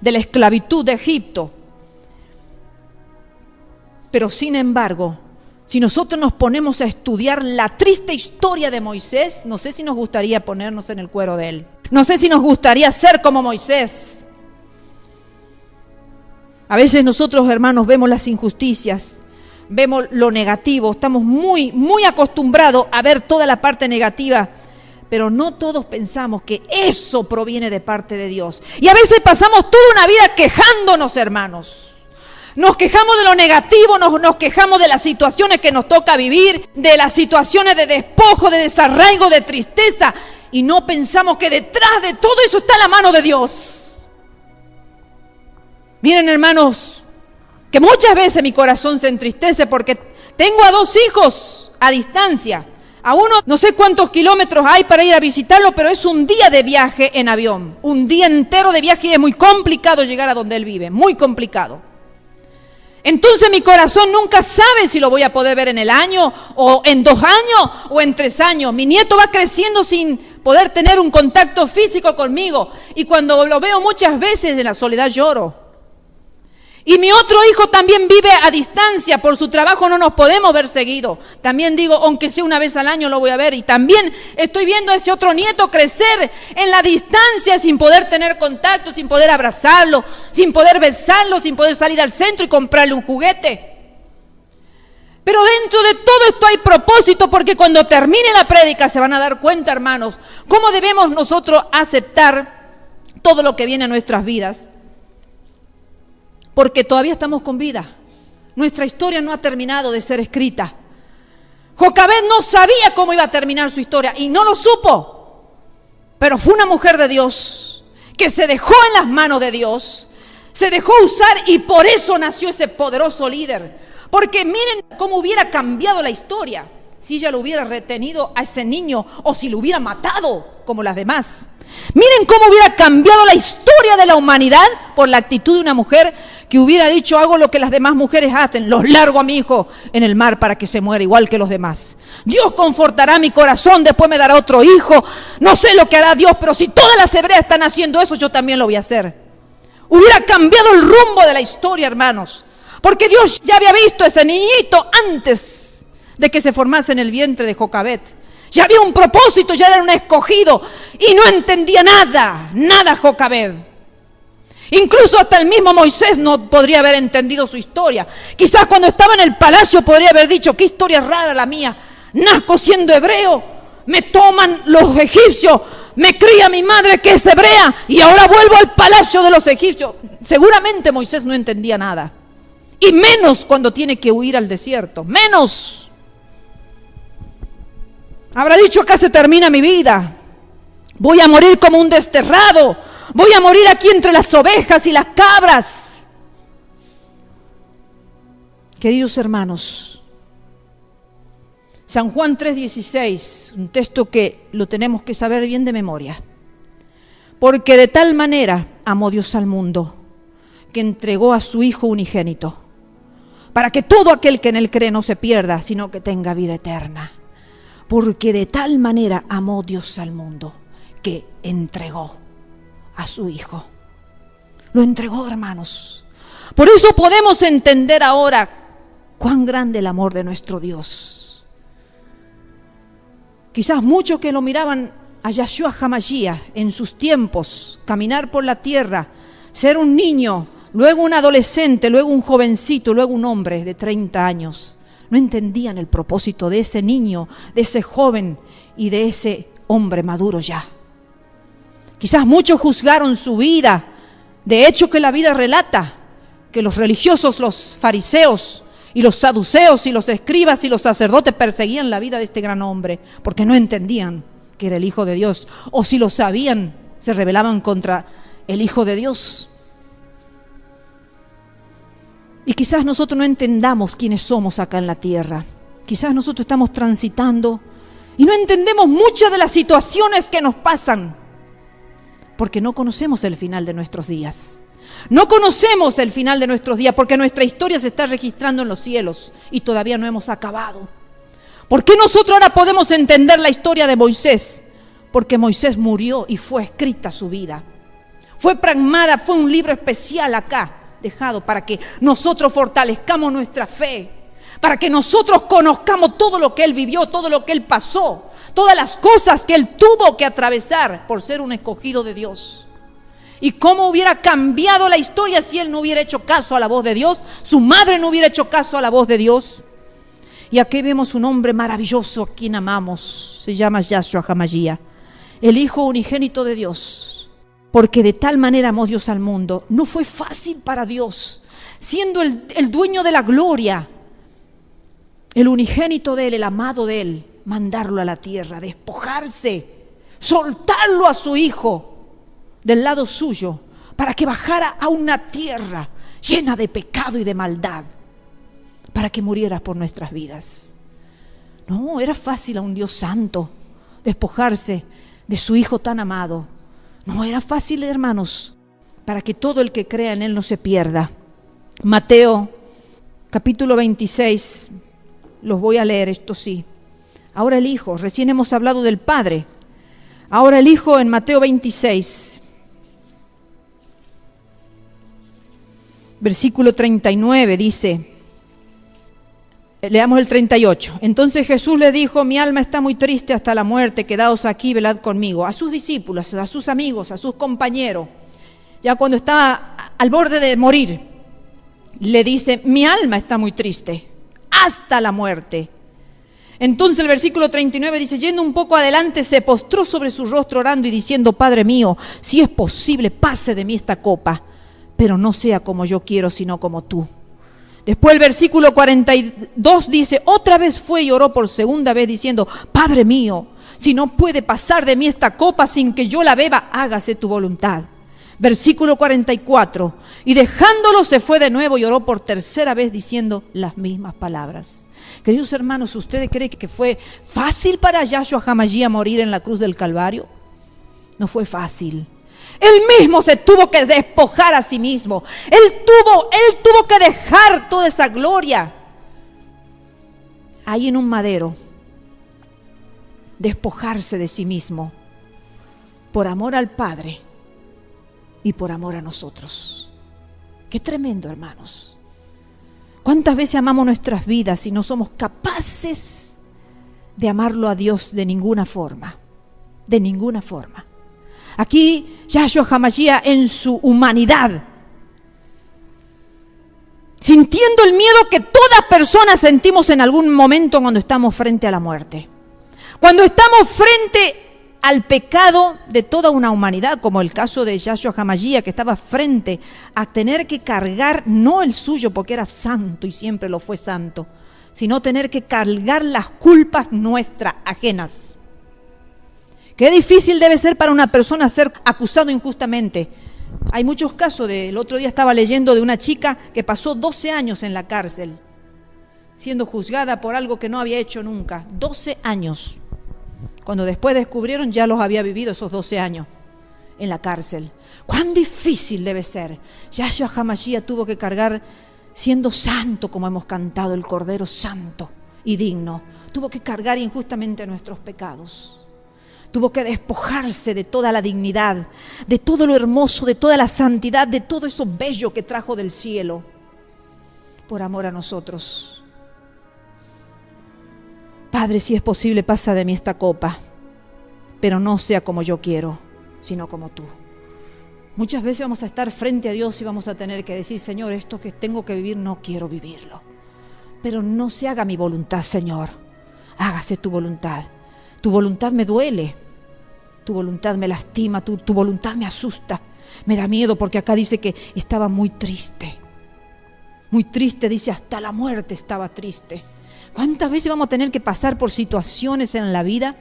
de la esclavitud de Egipto. Pero sin embargo, si nosotros nos ponemos a estudiar la triste historia de Moisés, no sé si nos gustaría ponernos en el cuero de él. No sé si nos gustaría ser como Moisés. A veces nosotros, hermanos, vemos las injusticias, vemos lo negativo, estamos muy acostumbrados a ver toda la parte negativa, pero no todos pensamos que eso proviene de parte de Dios. Y a veces pasamos toda una vida quejándonos, hermanos. Nos quejamos de lo negativo, nos quejamos de las situaciones que nos toca vivir, de las situaciones de despojo, de desarraigo, de tristeza, y no pensamos que detrás de todo eso está la mano de Dios. Miren, hermanos, que muchas veces mi corazón se entristece porque tengo a 2 hijos a distancia. A uno no sé cuántos kilómetros hay para ir a visitarlo, pero es un día de viaje en avión, un día entero de viaje, y es muy complicado llegar a donde él vive, muy complicado. Entonces mi corazón nunca sabe si lo voy a poder ver en el año, o en 2 años, o en 3 años. Mi nieto va creciendo sin poder tener un contacto físico conmigo. Y cuando lo veo muchas veces en la soledad lloro. Y mi otro hijo también vive a distancia, por su trabajo no nos podemos ver seguido. También digo, aunque sea una vez al año lo voy a ver. Y también estoy viendo a ese otro nieto crecer en la distancia sin poder tener contacto, sin poder abrazarlo, sin poder besarlo, sin poder salir al centro y comprarle un juguete. Pero dentro de todo esto hay propósito, porque cuando termine la prédica se van a dar cuenta, hermanos, cómo debemos nosotros aceptar todo lo que viene a nuestras vidas. Porque todavía estamos con vida. Nuestra historia no ha terminado de ser escrita. Jocabed no sabía cómo iba a terminar su historia y no lo supo. Pero fue una mujer de Dios que se dejó en las manos de Dios, se dejó usar, y por eso nació ese poderoso líder. Porque miren cómo hubiera cambiado la historia si ella lo hubiera retenido a ese niño o si lo hubiera matado como las demás. Miren cómo hubiera cambiado la historia de la humanidad por la actitud de una mujer que hubiera dicho: hago lo que las demás mujeres hacen, los largo a mi hijo en el mar para que se muera igual que los demás. Dios confortará mi corazón, después me dará otro hijo. No sé lo que hará Dios, pero si todas las hebreas están haciendo eso, yo también lo voy a hacer. Hubiera cambiado el rumbo de la historia, hermanos, porque Dios ya había visto a ese niñito antes de que se formase en el vientre de Jocabed. Ya había un propósito, ya era un escogido, y no entendía nada Jocabed. Incluso hasta el mismo Moisés no podría haber entendido su historia. Quizás cuando estaba en el palacio podría haber dicho: qué historia rara la mía, nazco siendo hebreo, me toman los egipcios, me cría mi madre que es hebrea y ahora vuelvo al palacio de los egipcios. Seguramente Moisés no entendía nada, y menos cuando tiene que huir al desierto, menos. Habrá dicho: acá se termina mi vida, voy a morir como un desterrado, voy a morir aquí entre las ovejas y las cabras. Queridos hermanos, San Juan 3:16, un texto que lo tenemos que saber bien de memoria. Porque de tal manera amó Dios al mundo, que entregó a su Hijo unigénito, para que todo aquel que en él cree no se pierda, sino que tenga vida eterna. Porque de tal manera amó Dios al mundo, que entregó a su Hijo. Lo entregó, hermanos. Por eso podemos entender ahora cuán grande el amor de nuestro Dios. Quizás muchos que lo miraban a Yahshua HaMashiach en sus tiempos, caminar por la tierra, ser un niño, luego un adolescente, luego un jovencito, luego un hombre de 30 años, no entendían el propósito de ese niño, de ese joven y de ese hombre maduro ya. Quizás muchos juzgaron su vida. De hecho, que la vida relata que los religiosos, los fariseos y los saduceos y los escribas y los sacerdotes perseguían la vida de este gran hombre porque no entendían que era el Hijo de Dios, o si lo sabían, se rebelaban contra el Hijo de Dios. Y quizás nosotros no entendamos quiénes somos acá en la tierra. Quizás nosotros estamos transitando y no entendemos muchas de las situaciones que nos pasan, porque no conocemos el final de nuestros días. No conocemos el final de nuestros días porque nuestra historia se está registrando en los cielos y todavía no hemos acabado. ¿Por qué nosotros ahora podemos entender la historia de Moisés? Porque Moisés murió y fue escrita su vida. Fue plasmada, fue un libro especial acá, dejado para que nosotros fortalezcamos nuestra fe, para que nosotros conozcamos todo lo que él vivió, todo lo que él pasó, todas las cosas que él tuvo que atravesar por ser un escogido de Dios. Y cómo hubiera cambiado la historia si él no hubiera hecho caso a la voz de Dios, su madre no hubiera hecho caso a la voz de Dios. Y aquí vemos un hombre maravilloso a quien amamos, se llama Yahshua HaMashiach, el Hijo unigénito de Dios. Porque de tal manera amó Dios al mundo. No fue fácil para Dios, siendo el dueño de la gloria, el unigénito de él, el amado de él, mandarlo a la tierra, despojarse, soltarlo a su Hijo del lado suyo, para que bajara a una tierra llena de pecado y de maldad, para que muriera por nuestras vidas. No, era fácil a un Dios santo despojarse de su Hijo tan amado. No era fácil, hermanos, para que todo el que crea en él no se pierda. Mateo, capítulo 26, los voy a leer, esto sí. Ahora el Hijo, recién hemos hablado del Padre. Ahora el Hijo en Mateo 26, versículo 39 dice, leamos el 38. Entonces Jesús le dijo: mi alma está muy triste hasta la muerte, quedaos aquí, velad conmigo. A sus discípulos, a sus amigos, a sus compañeros, ya cuando estaba al borde de morir, le dice: mi alma está muy triste hasta la muerte. Entonces el versículo 39 dice: yendo un poco adelante, se postró sobre su rostro orando y diciendo: Padre mío, si es posible, pase de mí esta copa, pero no sea como yo quiero, sino como tú. Después el versículo 42 dice: otra vez fue y oró por segunda vez diciendo: Padre mío, si no puede pasar de mí esta copa sin que yo la beba, hágase tu voluntad. Versículo 44. Y dejándolo se fue de nuevo y oró por tercera vez diciendo las mismas palabras. Queridos hermanos, ¿ustedes creen que fue fácil para Yahshua HaMashiach morir en la cruz del Calvario? No fue fácil. Él mismo se tuvo que despojar a sí mismo. Él tuvo que dejar toda esa gloria ahí en un madero. Despojarse de sí mismo por amor al Padre y por amor a nosotros. Qué tremendo, hermanos. ¿Cuántas veces amamos nuestras vidas y no somos capaces de amarlo a Dios de ninguna forma? De ninguna forma. Aquí Yahshua HaMashiach en su humanidad, sintiendo el miedo que todas personas sentimos en algún momento cuando estamos frente a la muerte. Cuando estamos frente al pecado de toda una humanidad, como el caso de Yahshua HaMashiach, que estaba frente a tener que cargar, no el suyo porque era santo y siempre lo fue santo, sino tener que cargar las culpas nuestras, ajenas. Qué difícil debe ser para una persona ser acusado injustamente. Hay muchos casos. El otro día estaba leyendo de una chica que pasó 12 años en la cárcel, siendo juzgada por algo que no había hecho nunca. 12 años. Cuando después descubrieron, ya los había vivido esos 12 años en la cárcel. ¡Cuán difícil debe ser! Yahshua HaMashiach tuvo que cargar, siendo santo, como hemos cantado, el Cordero Santo y digno. Tuvo que cargar injustamente nuestros pecados. Tuvo que despojarse de toda la dignidad, de todo lo hermoso, de toda la santidad, de todo eso bello que trajo del cielo, por amor a nosotros. Padre, si es posible, pasa de mí esta copa, pero no sea como yo quiero, sino como tú. Muchas veces vamos a estar frente a Dios y vamos a tener que decir, Señor, esto que tengo que vivir no quiero vivirlo. Pero no se haga mi voluntad, Señor, hágase tu voluntad. Tu voluntad me duele, tu voluntad me lastima, tu voluntad me asusta, me da miedo, porque acá dice que estaba muy triste, dice, hasta la muerte estaba triste. ¿Cuántas veces vamos a tener que pasar por situaciones en la vida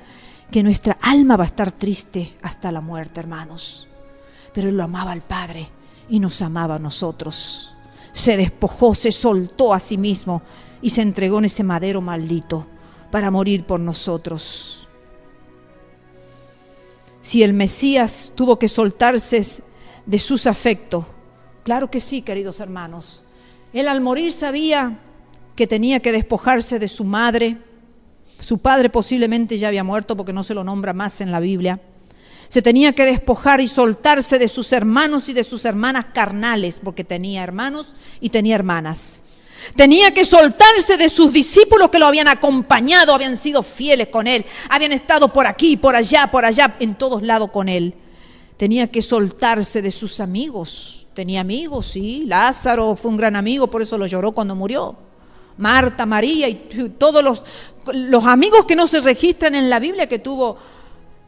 que nuestra alma va a estar triste hasta la muerte, hermanos? Pero Él lo amaba al Padre y nos amaba a nosotros. Se despojó, se soltó a sí mismo y se entregó en ese madero maldito para morir por nosotros. Si el Mesías tuvo que soltarse de sus afectos, claro que sí, queridos hermanos. Él al morir sabía que tenía que despojarse de su madre. Su padre posiblemente ya había muerto porque no se lo nombra más en la Biblia. Se tenía que despojar y soltarse de sus hermanos y de sus hermanas carnales, porque tenía hermanos y tenía hermanas. Tenía que soltarse de sus discípulos que lo habían acompañado, habían sido fieles con Él, habían estado por aquí, por allá, en todos lados con Él. Tenía que soltarse de sus amigos. Tenía amigos, sí. Lázaro fue un gran amigo, por eso lo lloró cuando murió. Marta, María y todos los amigos que no se registran en la Biblia que tuvo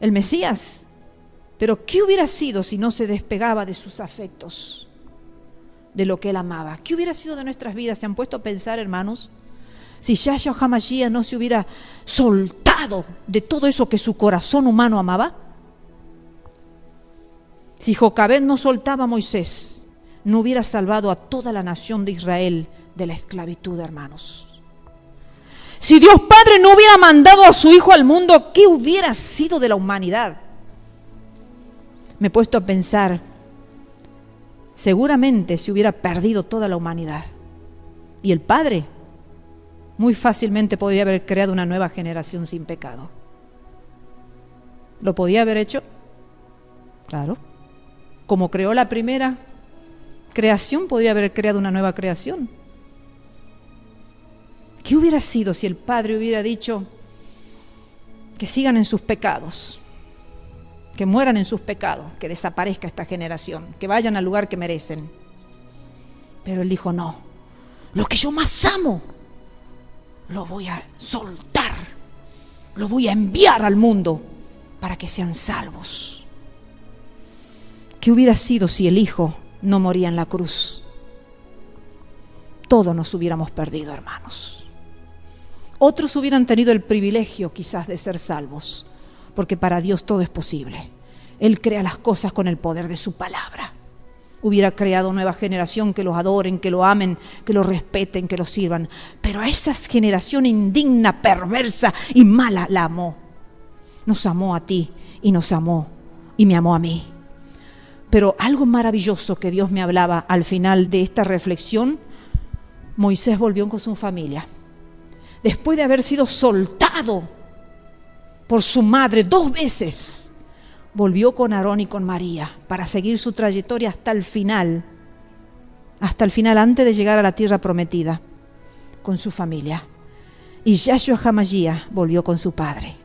el Mesías. Pero ¿qué hubiera sido si no se despegaba de sus afectos? De lo que Él amaba. ¿Qué hubiera sido de nuestras vidas? ¿Se han puesto a pensar, hermanos? Si Yahshua HaMashiach no se hubiera soltado de todo eso que su corazón humano amaba. Si Jocabed no soltaba a Moisés, no hubiera salvado a toda la nación de Israel de la esclavitud, hermanos. Si Dios Padre no hubiera mandado a su Hijo al mundo, ¿qué hubiera sido de la humanidad? Me he puesto a pensar, seguramente se hubiera perdido toda la humanidad. Y el Padre muy fácilmente podría haber creado una nueva generación sin pecado. ¿Lo podía haber hecho? Claro. Como creó la primera creación, podría haber creado una nueva creación. ¿Qué hubiera sido si el Padre hubiera dicho que sigan en sus pecados, que mueran en sus pecados, que desaparezca esta generación, que vayan al lugar que merecen? Pero Él dijo, no, lo que yo más amo, lo voy a soltar, lo voy a enviar al mundo para que sean salvos. ¿Qué hubiera sido si el Hijo no moría en la cruz? Todos nos hubiéramos perdido, hermanos. Otros hubieran tenido el privilegio quizás de ser salvos, porque para Dios todo es posible. Él crea las cosas con el poder de su palabra. hubiera creado nueva generación que los adoren, que lo amen, que lo respeten, que lo sirvan. Pero a esa generación indigna, perversa y mala la amó. Nos amó a ti y nos amó y me amó a mí. Pero algo maravilloso que Dios me hablaba al final de esta reflexión, Moisés volvió con su familia. Después de haber sido soltado por su madre 2 veces, volvió con Aarón y con María para seguir su trayectoria hasta el final, antes de llegar a la tierra prometida, con su familia. Y Yahshua HaMashiach volvió con su padre.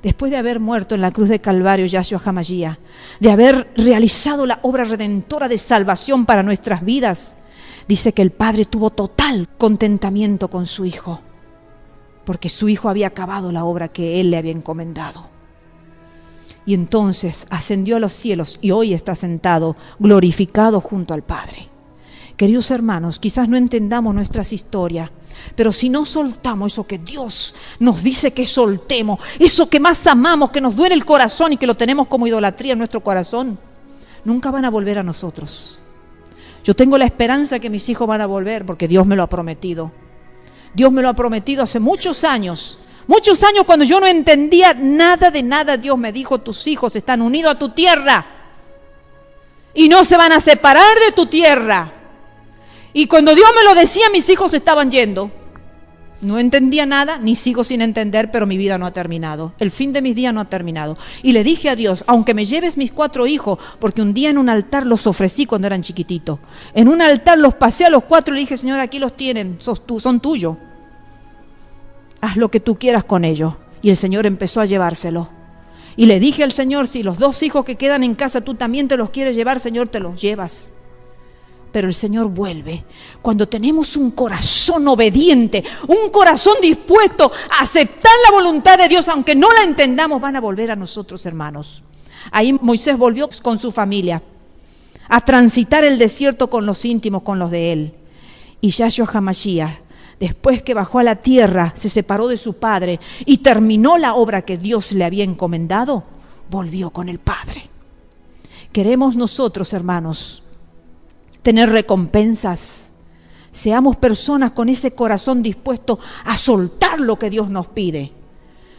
Después de haber muerto en la cruz de Calvario, Yahshua HaMashiach, de haber realizado la obra redentora de salvación para nuestras vidas, dice que el Padre tuvo total contentamiento con su Hijo, porque su Hijo había acabado la obra que Él le había encomendado. Y entonces ascendió a los cielos y hoy está sentado, glorificado junto al Padre. Queridos hermanos, quizás no entendamos nuestras historias, pero si no soltamos eso que Dios nos dice que soltemos, eso que más amamos, que nos duele el corazón y que lo tenemos como idolatría en nuestro corazón, nunca van a volver a nosotros. Yo tengo la esperanza que mis hijos van a volver porque Dios me lo ha prometido. Dios me lo ha prometido hace muchos años. Muchos años cuando yo no entendía nada de nada, Dios me dijo, tus hijos están unidos a tu tierra y no se van a separar de tu tierra. Y cuando Dios me lo decía, mis hijos estaban yendo. No entendía nada, ni sigo sin entender, pero mi vida no ha terminado. El fin de mis días no ha terminado. Y le dije a Dios, aunque me lleves mis 4 hijos, porque un día en un altar los ofrecí cuando eran chiquititos. En un altar los pasé a los 4 y le dije, Señor, aquí los tienen, son tuyos. Haz lo que tú quieras con ellos. Y el Señor empezó a llevárselo. Y le dije al Señor, si los 2 hijos que quedan en casa tú también te los quieres llevar, Señor, te los llevas. Pero el Señor vuelve cuando tenemos un corazón obediente, un corazón dispuesto a aceptar la voluntad de Dios, aunque no la entendamos, van a volver a nosotros, hermanos. Ahí Moisés volvió con su familia a transitar el desierto con los íntimos, con los de él. Y Yahshua HaMashiach, después que bajó a la tierra, se separó de su padre y terminó la obra que Dios le había encomendado, volvió con el Padre. Queremos nosotros, hermanos, tener recompensas. Seamos personas con ese corazón dispuesto a soltar lo que Dios nos pide,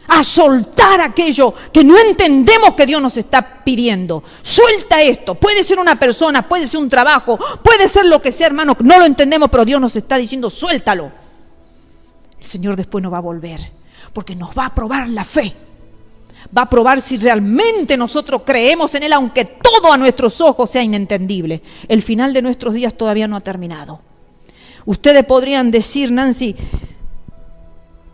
a soltar aquello que no entendemos que Dios nos está pidiendo. Suelta esto. Puede ser una persona, puede ser un trabajo, puede ser lo que sea, hermano, no lo entendemos, pero Dios nos está diciendo, suéltalo. El Señor después nos va a volver, porque nos va a probar la fe. Va a probar si realmente nosotros creemos en Él, aunque todo a nuestros ojos sea inentendible. El final de nuestros días todavía no ha terminado. Ustedes podrían decir, Nancy,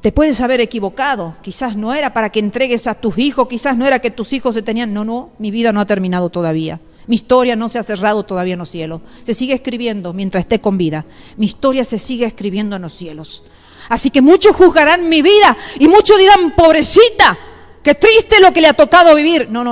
te puedes haber equivocado. Quizás no era para que entregues a tus hijos, quizás no era que tus hijos se tenían. No, mi vida no ha terminado todavía. Mi historia no se ha cerrado todavía en los cielos. Se sigue escribiendo mientras esté con vida. Mi historia se sigue escribiendo en los cielos. Así que muchos juzgarán mi vida y muchos dirán, pobrecita, qué triste lo que le ha tocado vivir. No.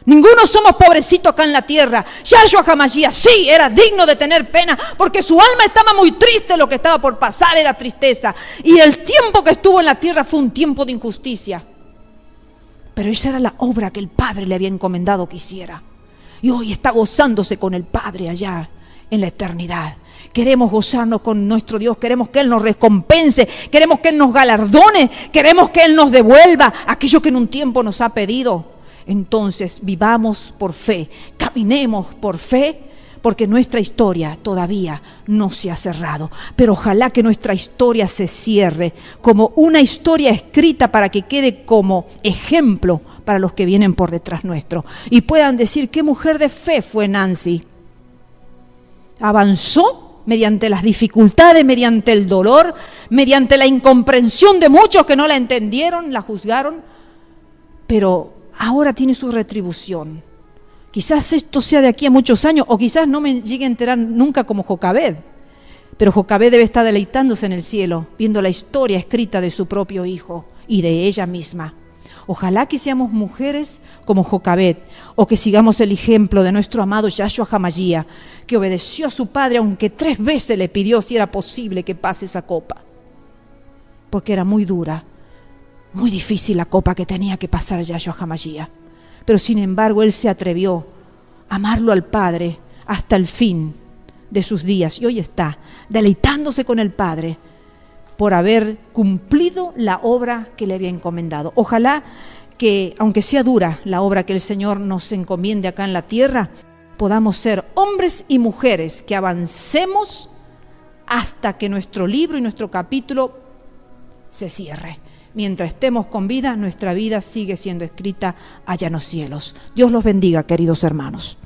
Ninguno somos pobrecitos acá en la tierra. Yahshua HaMashiach sí era digno de tener pena porque su alma estaba muy triste, lo que estaba por pasar era tristeza. Y el tiempo que estuvo en la tierra fue un tiempo de injusticia. Pero esa era la obra que el Padre le había encomendado que hiciera. Y hoy está gozándose con el Padre allá en la eternidad. Queremos gozarnos con nuestro Dios, queremos que Él nos recompense, queremos que Él nos galardone, queremos que Él nos devuelva aquello que en un tiempo nos ha pedido. Entonces vivamos por fe, caminemos por fe, porque nuestra historia todavía no se ha cerrado. Pero ojalá que nuestra historia se cierre como una historia escrita para que quede como ejemplo para los que vienen por detrás nuestro. Y puedan decir, ¿qué mujer de fe fue Nancy? Avanzó mediante las dificultades, mediante el dolor, mediante la incomprensión de muchos que no la entendieron, la juzgaron, pero ahora tiene su retribución. Quizás esto sea de aquí a muchos años, o quizás no me llegue a enterar nunca como Jocabed, pero Jocabed debe estar deleitándose en el cielo, viendo la historia escrita de su propio hijo y de ella misma. Ojalá que seamos mujeres como Jocabed, o que sigamos el ejemplo de nuestro amado Yahshua HaMashiach, que obedeció a su padre, aunque 3 veces le pidió si era posible que pase esa copa, porque era muy dura, muy difícil la copa que tenía que pasar Yahshua HaMashiach. Pero sin embargo, él se atrevió amarlo al Padre hasta el fin de sus días. Y hoy está deleitándose con el Padre por haber cumplido la obra que le había encomendado. Ojalá que, aunque sea dura la obra que el Señor nos encomiende acá en la tierra, podamos ser hombres y mujeres que avancemos hasta que nuestro libro y nuestro capítulo se cierre. Mientras estemos con vida, nuestra vida sigue siendo escrita allá en los cielos. Dios los bendiga, queridos hermanos.